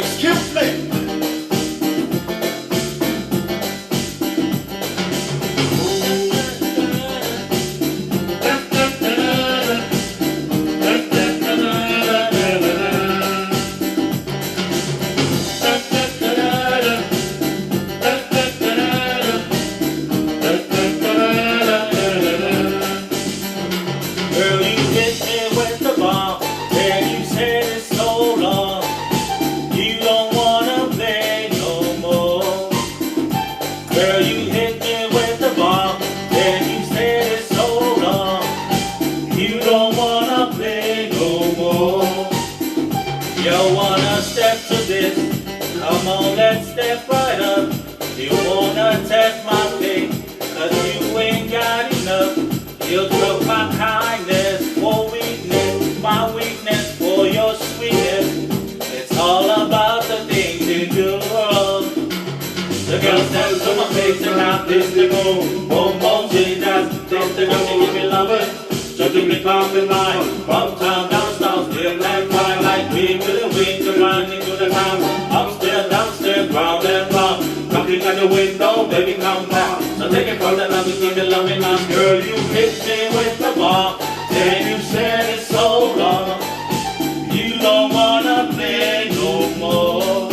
Skip play. Girl, you hit me with the bomb, and you said it's so long. You don't wanna play no more. Girl, you hit me with the bomb, and you said it's so long. You don't wanna play no more. You wanna step to this? Come on, let's step right up. You wanna test my faith, 'cause you ain't got enough. You took my kindness for weakness, my weakness for your sweetness. It's all about the things you do. The girl steps to my face and now this the boom, boom, boom, she does. This the girl, she give me loving, so to me calm in mind. Uptown, downtown, still and fine, like we really wait to run into the town. Upstairs, downstairs, round and round. Knocking at the window, baby, come back. So take it from the love, give it loving now. Girl, you hit me with the bar, and you said it's so long. You don't wanna play no more.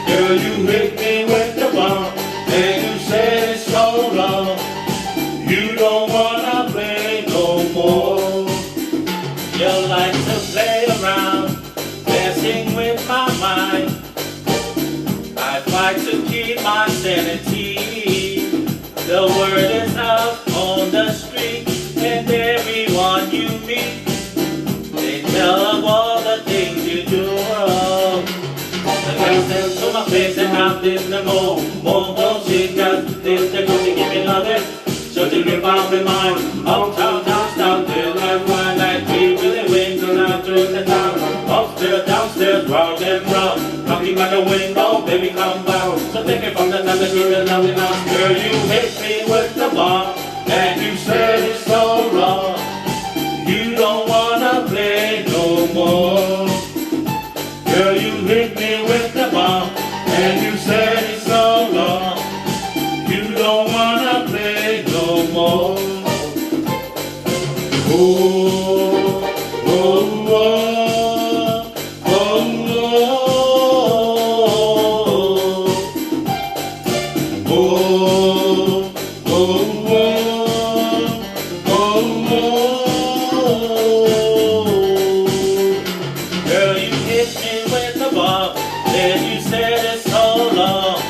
Girl, you hit me with the bar, and you said it's so long. You don't wanna play no more. You like to play around, messing with my mind. I fight to keep my sanity. The word is out on the street, and everyone you meet, they tell of all the things you do wrong. The girl says to my face and now this the more she got this the girl, she give me loving, so to give out with mine. Uptown, downtown, till I find like we really went around through the town. Upstairs, downstairs, round and round. Knocking at the window, baby, come down. So take it from the number, give it loving now. Girl, you hit me with the bomb, and you said it's so long. You don't wanna play no more. Girl, you hit me with the bomb, and you said it's so long. You don't wanna play no more. Oh, oh, oh. Girl, you hit me with the bomb, and you said it's so long.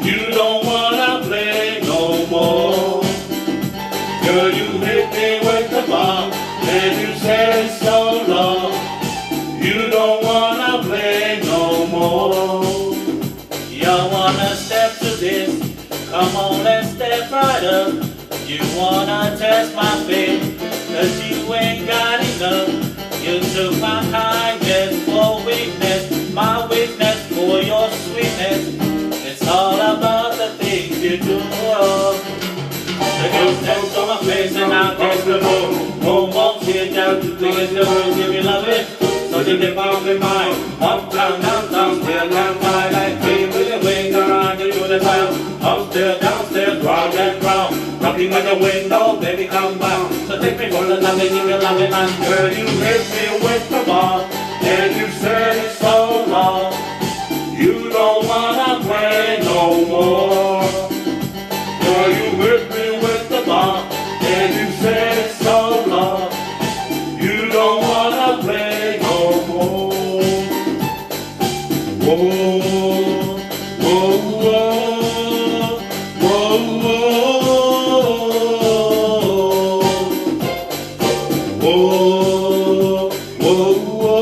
You don't wanna play no more. Girl, you hit me with the bomb, and you said it's so long. You don't wanna play no more. You wanna step to this? Come on, let's step right up. You wanna test my faith, 'cause you ain't got enough. You took my kindness for weakness, my weakness for your sweetness. It's all about the things you do. The girl steps on my face and now takes the boom, boom, boom, she down to things the world give me loving, so she get off in mine. Uptown, downtown, still and fine, like we really wing around into the town. Upstairs, downstairs, round and round. Knocking at the window, baby, come down. So take me for the love and give me loving man. Girl, you hit me with the bar, and you said it's so long. You don't wanna play no more. Girl, you hit me with the bar, and you said it's so long. You don't wanna play no more. Whoa, whoa, whoa, whoa, whoa. Whoa, whoa, whoa,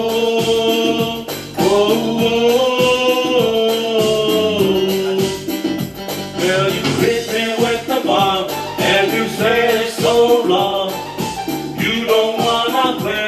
whoa, whoa. Girl, you hit me with the bomb, and you said it's so long. You don't wanna play